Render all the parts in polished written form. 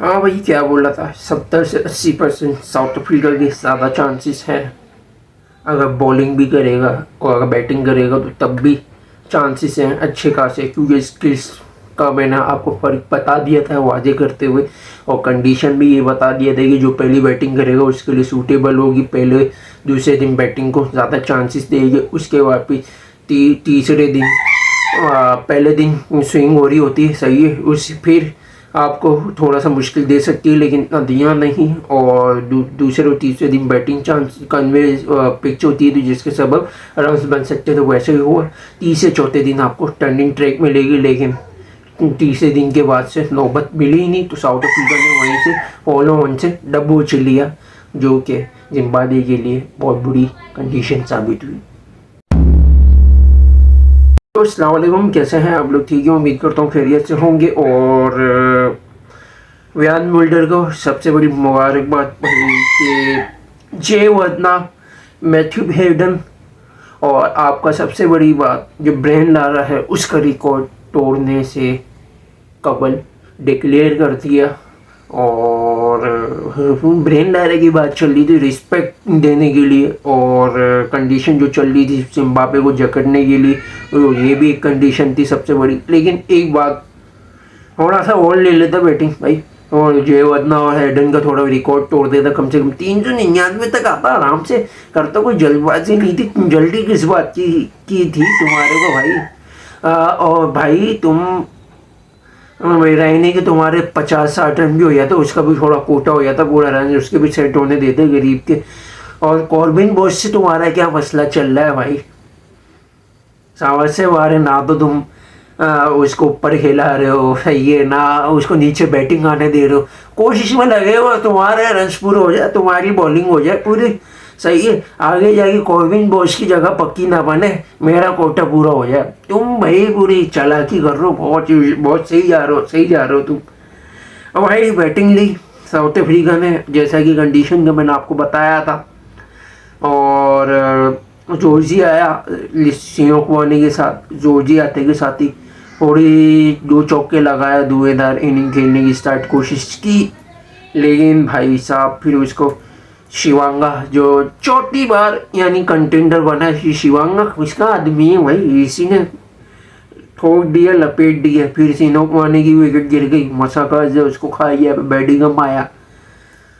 हाँ भाई, क्या बोला था, 70 से 80% साउथ अफ्रीका के ज़्यादा चांसेस हैं। अगर बॉलिंग भी करेगा और अगर बैटिंग करेगा तो तब भी चांसेस हैं अच्छे खासे, क्योंकि स्किल्स का मैंने आपको फ़र्क बता दिया था वादे करते हुए, और कंडीशन भी ये बता दिया था कि जो पहली बैटिंग करेगा उसके लिए सूटेबल होगी। पहले दूसरे दिन बैटिंग को ज़्यादा चांसेस देगी, उसके बाद फिर तीसरे दिन पहले दिन स्विंग हो रही होती है, सही है, उस फिर आपको थोड़ा सा मुश्किल दे सकती है, लेकिन इतना दिया नहीं। और दूसरे और तीसरे दिन बैटिंग चांस कन्वे पिच होती है, तो जिसके सबब रन्स बन सकते थे, वैसे ही हुआ। तीसरे चौथे दिन आपको टर्निंग ट्रैक मिलेगी, लेकिन तीसरे दिन के बाद से नौबत मिली ही नहीं, तो साउथ अफ्रीका ने वहीं से फॉलो ऑन से दबोच लिया, जो कि जिम्बाब्वे के लिए बहुत बुरी कंडीशन साबित हुई। तो अस्सलाम वालेकुम, कैसे हैं आप लोग? ठीक है, उम्मीद करता हूँ खैरियत से होंगे। और व्यान मुल्डर को सबसे बड़ी मुबारकबाद भाई कि जे वदना, मैथ्यू हेडन, और आपका सबसे बड़ी बात जो ब्रेन लारा है उसका रिकॉर्ड तोड़ने से कबल डिक्लेयर कर दिया। और ब्रेन लारा की बात चल रही थी रिस्पेक्ट देने के लिए, और कंडीशन जो चल रही थी जिम्बाब्वे को जकड़ने के लिए, तो ये भी एक कंडीशन थी सबसे बड़ी। लेकिन एक बात, थोड़ा सा और ले लेता बैटिंग भाई, और जयवर्धना और हेडन का थोड़ा रिकॉर्ड तोड़ देता, कम से कम 399 तक आता आराम से। करता कोई जल्दबाजी नहीं थी, जल्दी किस बात की थी तुम्हारे को भाई? और भाई तुम, मेरा ही नहीं कि तुम्हारे 50-60 रन भी हो जाता, उसका भी थोड़ा कोटा हो जाता, पूरा रन उसके भी सेट होने देते गरीब के। और कॉर्बिन बॉस से तुम्हारा क्या मसला चल रहा है भाई? सावर से मारे ना तो तुम उसको ऊपर हिला रहे हो, सही है ना, उसको नीचे बैटिंग आने दे रहे हो, कोशिश में लगे हो तुम्हारे रन्स पूरे हो जाए, तुम्हारी बॉलिंग हो जाए पूरी, सही है, आगे जाके कॉर्बिन बॉस की जगह पक्की ना बने, मेरा कोटा पूरा हो जाए। तुम भाई पूरी चालाकी कर रहे हो, बहुत बहुत सही जा रहे हो, सही जा रहे हो तुम। अब भाई बैटिंग ली साउथ अफ्रीका ने, जैसा कि कंडीशन का मैंने आपको बताया था। और जॉर्जी आया सियोकवानी के साथ, जॉर्जी आते के साथ ही थोड़ी दो चौके लगाया, धुएंधार इनिंग खेलने की स्टार्ट कोशिश की, लेकिन भाई साहब फिर उसको शिवांगा, जो चौथी बार यानी कंटेंडर बना, शिवांगा किसका आदमी है भाई, इसी ने ठोक दिया, लपेट दिया। फिर सिनोकवानी की विकेट गिर गई, मसाका जो उसको खाई, बैडिंगम आया,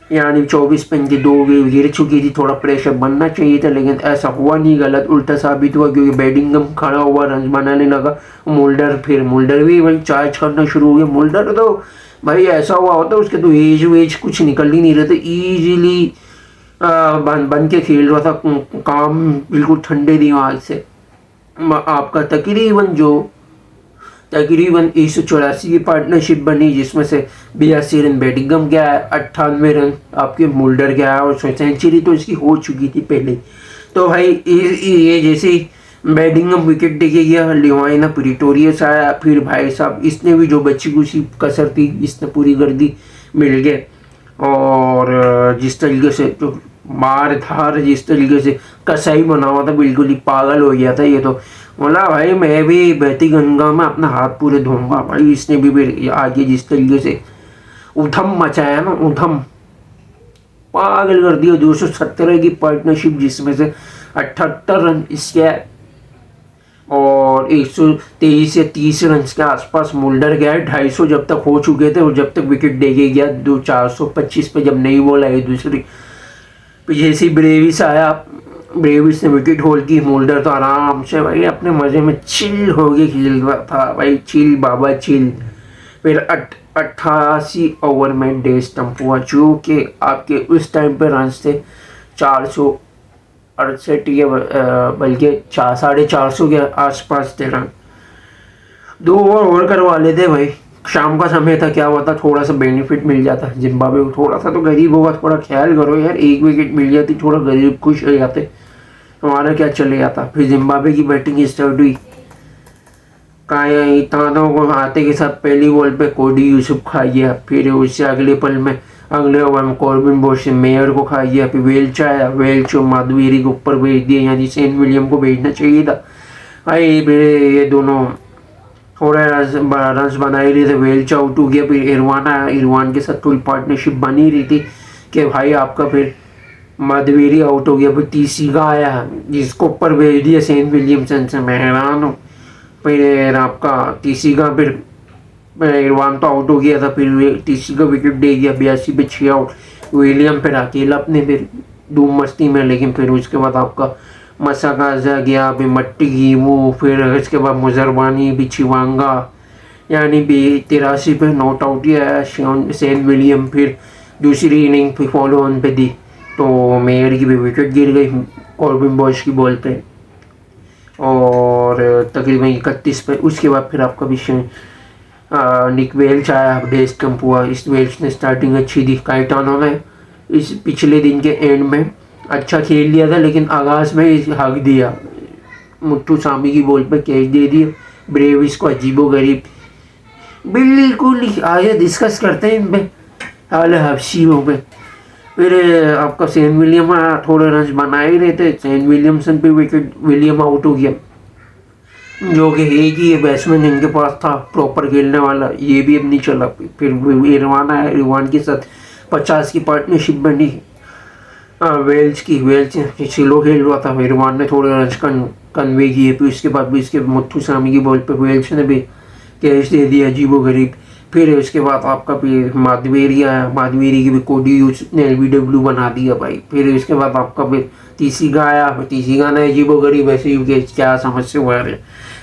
यानी 24 पे 2 गिर चुकी थी, थोड़ा प्रेशर बनना चाहिए था, लेकिन ऐसा हुआ नहीं, गलत उल्टा साबित हुआ, क्योंकि बैडिंगम खड़ा हुआ रन बनाने लगा। मुल्डर भी भाई चार्ज करना शुरू हो गया। मुल्डर तो भाई ऐसा हुआ होता, उसके तो एज वेज कुछ निकल ही नहीं रहे थे, ईजिली बन के खेल रहा था, काम बिल्कुल ठंडे दिमाग से। आपका तकरीबन 184 की पार्टनरशिप बनी, जिसमें से 82 रन बेडिंगम के आया, 98 रन आपके मुल्डर के आया, और सेंचुरी तो इसकी हो चुकी थी पहले। तो भाई ये जैसे ही बेडिंगम विकेट देके गया, लिवाइना प्रिटोरियस आया, फिर भाई साहब इसने भी जो बच्ची कुछ कसर थी इसने पूरी कर दी, मिल गए। और जिस तरीके से जो मार धार, जिस तरीके से कसाई बना हुआ था, बिल्कुल ही पागल हो गया था ये तो। बोला भाई मैं भी बहती गंगा में अपना हाथ पूरे धोऊंगा भाई। इसने भी आगे जिस तरीके से उधम मचाया ना, उधम पागल कर दिया। 217 की पार्टनरशिप, जिसमें से 78 रन इसके और 123 या 30 रन के आसपास मुल्डर गया है। 250 जब तक हो चुके थे, और जब तक विकेट देके गया 425 पे, जब नई बॉल आई दूसरी, जैसे ब्रेविस आया, ब्रेविस ने विकेट होल्ड की, मुल्डर तो आराम से भाई अपने मजे में चिल हो गए खेल रहा था भाई, चिल बाबा चिल। फिर 88 ओवर में डे स्टंप हुआ, जो कि आपके उस टाइम पे रन थे 468 या बल्कि 450 के आसपास थे रन। 2 ओवर और करवा लेते भाई, शाम का समय था, क्या हुआ था, थोड़ा सा बेनिफिट मिल जाता जिम्बाब्वे को, थोड़ा सा तो गरीब होगा, थोड़ा ख्याल करो यार, एक विकेट मिल जाती, थोड़ा गरीब खुश हो जाते, हमारा क्या चले जाता। फिर जिम्बाब्वे की बैटिंग स्टार्ट हुई, तानों को आते के साथ पहली बॉल पे कोडी यूसुफ खा गया, फिर उससे अगले पल में अगले ओवर में कॉर्बिन बॉश ने मेयर को खा गया, फिर वेल्च आया, वेल्च और माधुवेरी को ऊपर भेज दिया, यानी सेन विलियम को भेजना चाहिए था भाई। ये दोनों थोड़ा रन्स बना ही रहे थे, वेल्च आउट हो गया, फिर इरवान आया, इरवान के साथ थोड़ी पार्टनरशिप बनी रही थी कि भाई आपका, फिर माधवेरी आउट हो गया, फिर तीसरा आया जिसको ऊपर भेज दिया सेन विलियमसन से, मैं हैरान हूँ। फिर आपका तीसरा, फिर इरवान तो आउट हो गया था, फिर तीसरा विकेट दे गया, 82 पे 6 आउट। विलियम फिर अकेला अपने फिर धूम मस्ती में, लेकिन फिर उसके बाद आपका मसाकाजा गया, फिर मट्टी गीमू, फिर उसके बाद मुजरबानी भी चिवांगा, यानी भी 83 पे नॉट आउट ही आया सेन विलियम। फिर दूसरी इनिंग फिर फॉलो ऑन पे दी तो मेयर की भी विकेट गिर गई कॉर्बिन बॉश की बॉल पे, और तकरीबन 31 पे। उसके बाद फिर आपका विषय निक वेल्च आया, डेस्ट कम्प हुआ। इस वेल्च ने स्टार्टिंग अच्छी दी, काइटानो ने इस पिछले दिन के एंड में अच्छा खेल लिया था, लेकिन आगाज में हक दिया, मुट्ठू सामी की बॉल पे कैच दे दिया। ब्रेविस को अजीबो गरीब, बिल्कुल आगे डिस्कस करते हैं इन पे हाल हफ्सियों पे। फिर आपका सेन विलियम थोड़े रन बना ही रहे थे, सेन विलियमसन पे विकेट, विलियम आउट हो गया, जो कि एक ही बैट्समैन इनके पास था प्रॉपर खेलने वाला, ये भी अब नहीं चला। फिर इरवान आया, इरवान के साथ 50 की पार्टनरशिप बनी वेल्स की, वेल्स स्लो खेल रहा था, इरवान ने थोड़े रन कन्वे किए, फिर उसके बाद भी इसके मुत्थु सामी की बॉल पे वेल्स ने भी कैच दे दिया अजीबो गरीब। फिर उसके बाद आपका फिर माधवेरी आया, माधवेरी की भी कोडी ने LBW बना दिया भाई। फिर उसके बाद आपका फिर तीसरा आया, तीसरी ने अजीबो गरीब ऐसे ही क्या समझ से हुआ है।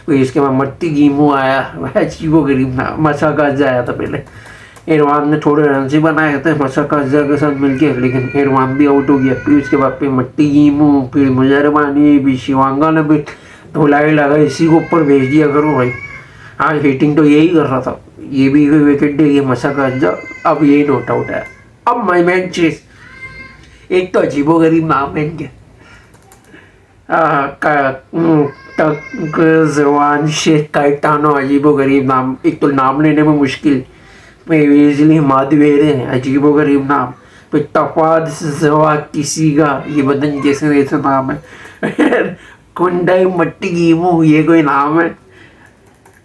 फिर इसके बाद मट्टी गीमू आया, अजीबो गरीब ना मसाकाजा आया था पहले, इरवान ने थोड़े रन से बनाए थे मसाकाजा के साथ मिलके, लेकिन इरवान भी आउट हो गया। फिर उसके बाद फिर मट्टी गीमू, फिर मुजरबानी भी, शिवांगा ने भी धुलाई लगा, इसी को ऊपर भेज दिया करो भाई। हाँ हिटिंग तो यही कर रहा था, ये भी विकेट दे गया मसाकाजा, अब यही नॉट आउट है। अब माई मैन चेस, एक तो अजीबो गरीब नाम है इनके, जवान शेख काइटानो, अजीबो गरीब नाम, एक तो नाम लेने में मुश्किल, इजीली माधवेरे हैं, अजीबो गरीब नाम। फिर तफाद जवा किसी का, ये बदन कैसे वैसे नाम है। कुंडाई मट्टी गीमू, ये कोई नाम है।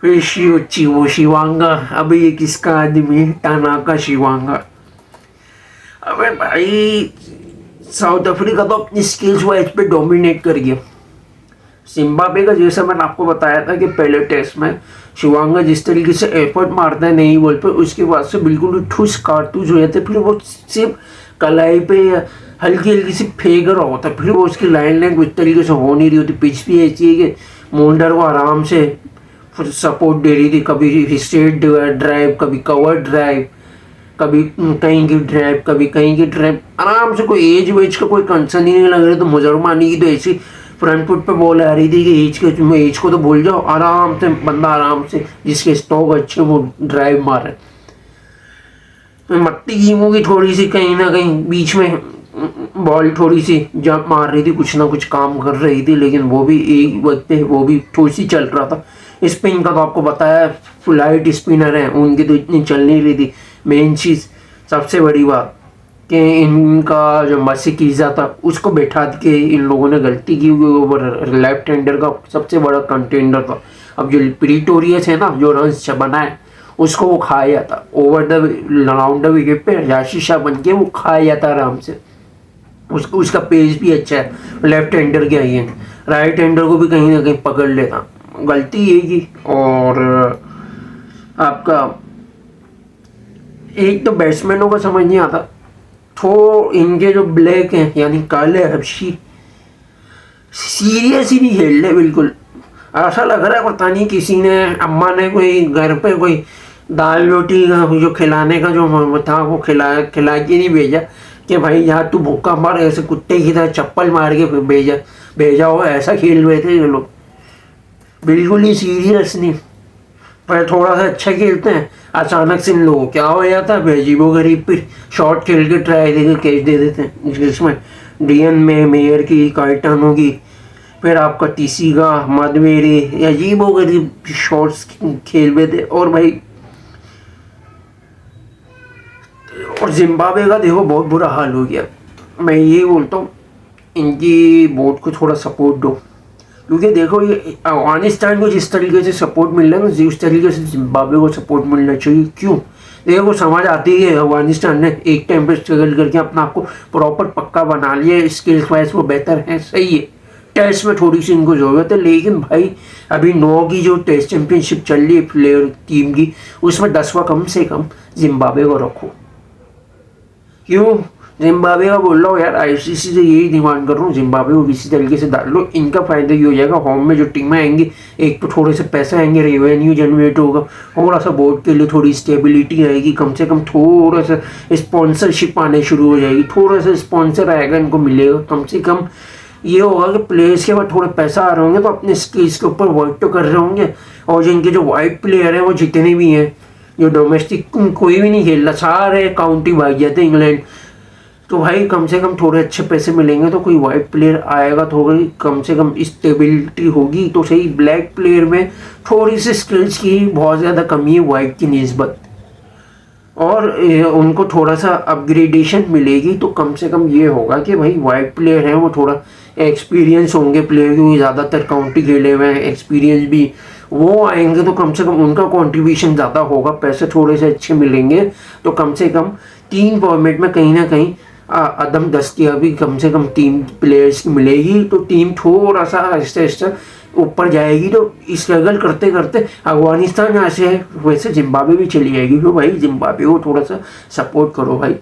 फिर चिवो शिवांगा, अबे ये किसका आदमी है, टानाका शिवांगा। अबे भाई साउथ अफ्रीका तो अपनी स्किल्स वाइज पे डोमिनेट कर गया। जिम्बाब्वे का, जैसा मैंने आपको बताया था कि पहले टेस्ट में शिवांगा जिस तरीके से एफर्ट मारता है नई बॉल पे, उसके बाद से बिल्कुल ठुस कारतूस हो जाते, फिर वो सिर्फ कलाई पे हल्की हल्की सी फेंक रहा होता, फिर वो उसकी लाइन लाइन उस तरीके से हो नहीं रही होती। पिच भी ऐसी है कि मोल्डर को आराम से सपोर्ट दे रही थी, कभी स्ट्रेट ड्राइव, कभी कवर ड्राइव, कभी कहीं की ड्राइव, कभी कहीं की ड्राइव, आराम से, कोई एज वेज का कोई कंसर्न ही नहीं लग रहा। तो मुजरमानी की तो ऐसी फ्रंट फुट पे बॉल आ रही थी कि एज को तो भूल जाओ, आराम से बंदा, आराम से जिसके स्टॉक अच्छे वो ड्राइव मारे। मट्टी गीमों की थोड़ी सी कहीं ना कहीं बीच में बॉल थोड़ी सी जंप मार रही थी, कुछ ना कुछ काम कर रही थी, लेकिन वो भी एक वक्त पे वो भी थोड़ी सी चल रहा था। स्पिन का तो आपको बताया, लाइट स्पिनर है, उनकी तो इतनी चल नहीं रही थी। मेन चीज़, सबसे बड़ी बात कि इनका जो मसीकीजा था उसको बैठा के इन लोगों ने गलती की, ओवर लेफ्ट हैंडर का सबसे बड़ा कंटेंडर था। अब जो प्रीटोरियस है ना, जो रन्स बनाए उसको वो खाया जाता, over the round the wicket पे याशी शाह बन के वो खाया जाता आराम से। उसका पेस भी अच्छा है, लेफ्ट हैंडर के आई है, राइट हैंडर को भी कहीं ना कहीं पकड़ लेता। गलती ये की, और आपका एक तो बैट्समैनों को समझ नहीं आता, तो इनके जो ब्लैक हैं यानी काले हबशी सीरियस ही नहीं खेल रहे बिल्कुल। ऐसा लग रहा है पता नहीं किसी ने, अम्मा ने कोई घर पे कोई दाल रोटी का जो खिलाने का जो था वो खिला के नहीं भेजा कि भाई यहाँ तू भूखा मर, ऐसे कुत्ते की तरह चप्पल मार के भेजा हो। ऐसा खेल रहे थे ये लोग, बिल्कुल ही सीरियस नहीं। पर थोड़ा सा अच्छा खेलते हैं, अचानक से इन लोगों क्या हो जाता है, अजीबो गरीब पे शॉट खेल के ट्राई देकर कैच दे देते हैं, जिसमें डीएन में मेयर की, काइटानो की, फिर आपका टीसी का, माधवेरी, अजीबो गरीब शॉट्स खेल रहे थे। और भाई और जिम्बाब्वे का देखो बहुत बुरा हाल हो गया। मैं ये बोलता हूँ इनकी बोर्ड को थोड़ा सपोर्ट दो, क्योंकि देखो ये अफगानिस्तान को जिस तरीके से सपोर्ट मिल रहा है ना, उस तरीके से जिम्बाब्वे को सपोर्ट मिलना चाहिए। क्यों? देखो समझ आती है अफगानिस्तान ने एक टाइम पे स्ट्रगल करके अपना आपको प्रॉपर पक्का बना लिया, स्किल्स वाइज वो बेहतर है, सही है। टेस्ट में थोड़ी सी इनको जरूरत है, लेकिन भाई अभी 9 की जो टेस्ट चैंपियनशिप चल रही है प्लेयर टीम की, उसमें 10वां कम से कम जिम्बाब्वे को रखो। क्यों? जिम्बाब्वे का बोल रहा हूँ यार, आईसीसी से यही डिमांड कर रहा हूँ, जिम्बाब्वे को किसी तरीके से डाल लो। इनका फायदा ये हो जाएगा, होम में जो टीमें आएंगी, एक तो थोड़े से पैसे आएंगे, रेवेन्यू जनरेट होगा, थोड़ा सा बोर्ड के लिए थोड़ी स्टेबिलिटी आएगी, कम से कम थोड़ा सा स्पॉन्सरशिप आने शुरू हो जाएगी, थोड़ा सा स्पॉन्सर आएगा इनको मिलेगा, कम से कम ये होगा कि प्लेयर्स के बाद थोड़े पैसा आ रहे होंगे तो अपने स्किल्स के ऊपर वर्क तो कर रहे होंगे। और जिनके जो वाइट प्लेयर हैं वो जितने भी हैं, जो डोमेस्टिक कोई भी नहीं खेल रहा, सारे काउंटी भाग जाते इंग्लैंड, तो भाई कम से कम थोड़े अच्छे पैसे मिलेंगे तो कोई वाइट प्लेयर आएगा, थोड़ी कम से कम स्टेबिलिटी होगी तो सही। ब्लैक प्लेयर में थोड़ी सी स्किल्स की बहुत ज़्यादा कमी है वाइट की निस्बत, और उनको थोड़ा सा अपग्रेडेशन मिलेगी तो कम से कम ये होगा कि भाई वाइट प्लेयर हैं वो थोड़ा एक्सपीरियंस होंगे प्लेयर, क्योंकि ज़्यादातर काउंटी खेले हुए हैं, एक्सपीरियंस भी, वो आएंगे तो कम से कम उनका कंट्रीब्यूशन ज़्यादा होगा, पैसे थोड़े से अच्छे मिलेंगे। तो कम से कम 3 फॉर्मेट में कहीं ना कहीं अदम दस्तियाबी कम से कम टीम प्लेयर्स की मिलेगी, तो टीम थोड़ा सा आहिस्ता आहिस्ता ऊपर जाएगी। तो स्ट्रगल करते करते अफगानिस्तान ऐसे है वैसे जिम्बाब्वे भी चली जाएगी। तो भाई जिम्बाब्वे को थोड़ा सा सपोर्ट करो भाई,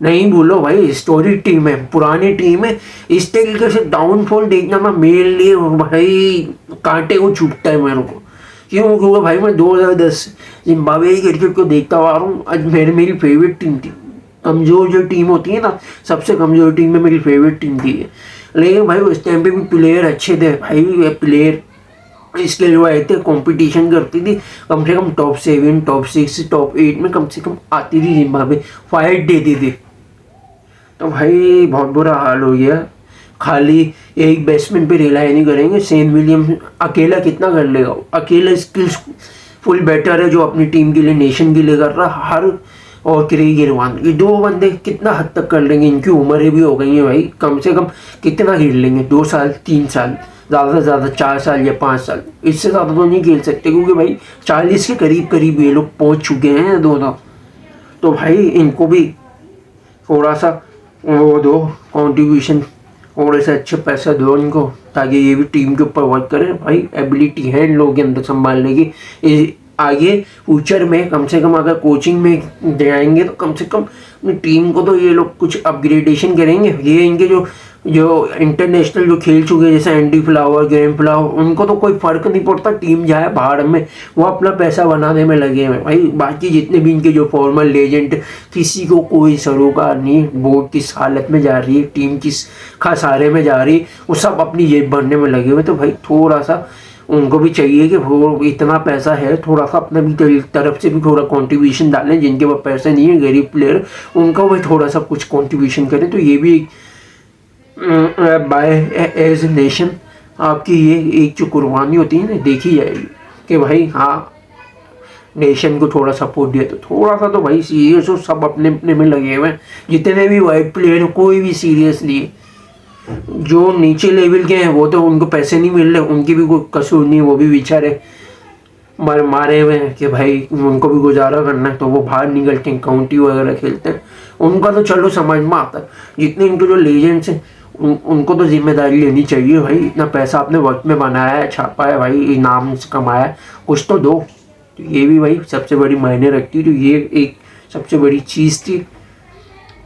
नहीं भूलो भाई, हिस्टोरिक टीम है, पुरानी टीम है। इस तरीके से डाउनफॉल देखना ना मेरे लिए भाई कांटे को चुभता है मेरे को। क्यों? क्योंकि भाई मैं 2010 जिम्बाब्वे की क्रिकेट को देखता आ रहा हूँ। आज मेरी फेवरेट टीम थी। कमज़ोर जो टीम होती है ना, सबसे कमज़ोर टीम में मेरी फेवरेट टीम थी है। लेकिन भाई उस टाइम पे भी प्लेयर अच्छे थे भाई, प्लेयर इसके लिए आए थे, कंपटीशन करती थी, कम से कम टॉप 7, टॉप 6, टॉप 8 में कम से कम आती थी जिम्बाब्वे, फाइट देती थी। तो भाई बहुत बुरा हाल हो गया। खाली एक बैट्समैन पे रिलाई नहीं करेंगे। सेन विलियम अकेला कितना कर लेगा? अकेला स्किल्स फुल बैटर है जो अपनी टीम के लिए, नेशन के लिए कर रहा हर, और क्रेग इरफान, ये 2 बंदे कितना हद तक कर लेंगे? इनकी उम्रें भी हो गई हैं भाई, कम से कम कितना खेल लेंगे? 2 साल 3 साल, ज़्यादा से ज़्यादा 4 साल या 5 साल, इससे ज़्यादा तो नहीं खेल सकते, क्योंकि भाई 40 के करीब करीब ये लोग पहुँच चुके हैं दोनों। तो भाई इनको भी थोड़ा सा वो दो कंट्रीब्यूशन, थोड़े से अच्छे पैसा दो इनको, ताकि ये भी टीम के ऊपर वर्क करें। भाई एबिलिटी है इन लोगों के अंदर संभालने की। आगे फ्यूचर में कम से कम अगर कोचिंग में जाएंगे तो कम से कम अपनी टीम को तो ये लोग कुछ अपग्रेडेशन करेंगे। ये इनके जो इंटरनेशनल जो खेल चुके हैं जैसे एंडी फ्लावर, ग्रेम फ्लावर, उनको तो कोई फ़र्क नहीं पड़ता टीम जाए बाहर में, वो अपना पैसा बनाने में लगे हैं भाई। बाकी जितने भी इनके जो फॉर्मल लेजेंड, किसी को कोई सरोकार नहीं, बोर्ड किस हालत में जा रही है, टीम किस खसारे में जा रही है, वो सब अपनी जेब भरने में लगे हुए। तो भाई थोड़ा सा उनको भी चाहिए कि वो इतना पैसा है, थोड़ा सा अपने भी तरफ से भी थोड़ा कंट्रीब्यूशन डालें। जिनके पास पैसे नहीं है, गरीब प्लेयर, उनको भी थोड़ा सा कुछ कंट्रीब्यूशन करें। तो ये भी बाय एज ए नेशन आपकी ये एक जो कुर्बानी होती है ना, देखी जाएगी कि भाई हाँ नेशन को थोड़ा सपोर्ट दिया। तो थोड़ा सा तो भाई सीरियस हो, सब अपने अपने में लगे हुए हैं। जितने भी वाइट प्लेयर कोई भी सीरियस लिए, जो नीचे लेवल के हैं वो तो उनको पैसे नहीं मिल रहे, उनकी भी कोई कसूर नहीं, वो भी बेचारे मारे हुए हैं कि भाई उनको भी गुजारा करना है, तो वो बाहर निकलते हैं, काउंटी वगैरह खेलते हैं। उनका तो चलो समझ में आता है। जितने इनके जो लेजेंड्स हैं उनको तो जिम्मेदारी लेनी चाहिए भाई। इतना पैसा आपने वक्त में बनाया है, छापा है भाई, इनाम से कमाया है, कुछ तो दो। तो ये भी भाई सबसे बड़ी मायने रखती। तो ये एक सबसे बड़ी चीज़ थी।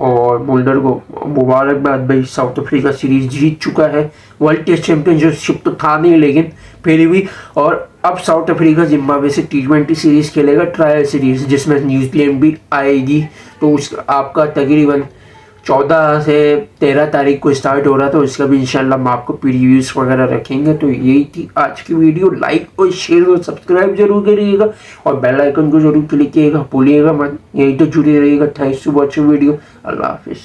और मुल्डर को मुबारकबाद भाई, साउथ अफ्रीका सीरीज जीत चुका है। वर्ल्ड टेस्ट चैंपियनशिप तो था नहीं, लेकिन फिर भी। और अब साउथ अफ्रीका जिम्बाब्वे से T20 सीरीज़ खेलेगा, ट्रायल सीरीज़, जिसमें न्यूजीलैंड भी आएगी। तो उस आपका तकरीबन 14 से 13 तारीख को स्टार्ट हो रहा था, उसका भी इंशाल्लाह हम आपको प्रीव्यूज़ वगैरह रखेंगे। तो यही थी आज की वीडियो। लाइक और शेयर और सब्सक्राइब जरूर करिएगा, और बेल आइकन को जरूर क्लिक कीजिएगा, भूलिएगा मत। यही तो जुड़े रहिएगा। Thanks to watching video. अल्लाह हाफिज़।